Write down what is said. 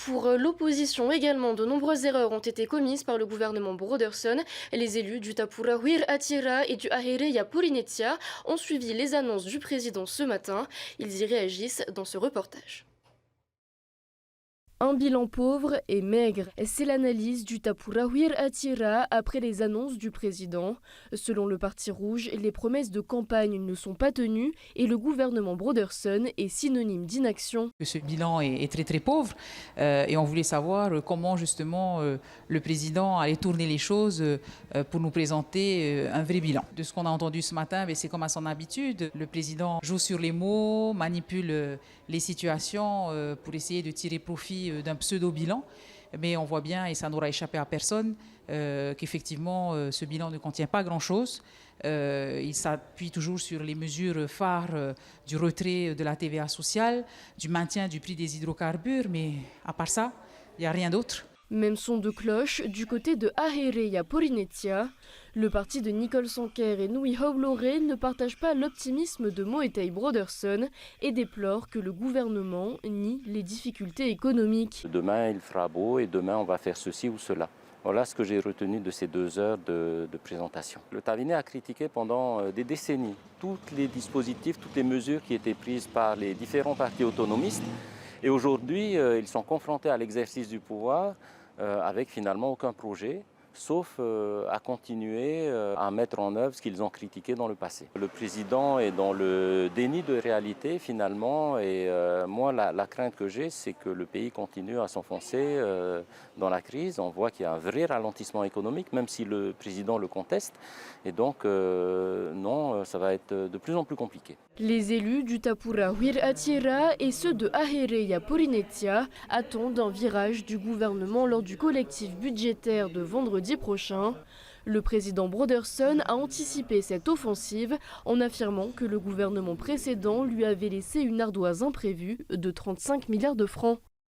Pour l'opposition également, de nombreuses erreurs ont été commises par le gouvernement Broderson. Les élus du Tapurahuir Atira et du Ahereya Porinetia ont suivi les annonces du président ce matin. Ils y réagissent dans ce reportage. Un bilan pauvre et maigre, c'est l'analyse du Tapurahuir Atira après les annonces du président. Selon le Parti rouge, les promesses de campagne ne sont pas tenues et le gouvernement Broderson est synonyme d'inaction. Ce bilan est très très pauvre et on voulait savoir comment justement le président allait tourner les choses pour nous présenter un vrai bilan. De ce qu'on a entendu ce matin, c'est comme à son habitude. Le président joue sur les mots, manipule les situations pour essayer de tirer profit d'un pseudo-bilan. Mais on voit bien, et ça n'aura échappé à personne, qu'effectivement ce bilan ne contient pas grand-chose. Il s'appuie toujours sur les mesures phares du retrait de la TVA sociale, du maintien du prix des hydrocarbures, mais à part ça, il n'y a rien d'autre. Même son de cloche du côté de Ahereya Porinetia. Le parti de Nicole Sanker et Nui Haulore ne partage pas l'optimisme de Moetai Broderson et déplore que le gouvernement nie les difficultés économiques. Demain il fera beau et demain on va faire ceci ou cela. Voilà ce que j'ai retenu de ces 2 heures de présentation. Le Taviné a critiqué pendant des décennies tous les dispositifs, toutes les mesures qui étaient prises par les différents partis autonomistes. Et aujourd'hui, ils sont confrontés à l'exercice du pouvoir avec finalement aucun projet, sauf à continuer à mettre en œuvre ce qu'ils ont critiqué dans le passé. Le président est dans le déni de réalité finalement et moi la crainte que j'ai, c'est que le pays continue à s'enfoncer dans la crise. On voit qu'il y a un vrai ralentissement économique, même si le président le conteste. Et donc non, ça va être de plus en plus compliqué. Les élus du Tapurahuir Atira et ceux de Ahereya Porinetia attendent un virage du gouvernement lors du collectif budgétaire de vendredi prochain. Le président Broderson a anticipé cette offensive en affirmant que le gouvernement précédent lui avait laissé une ardoise imprévue de 35 milliards de francs.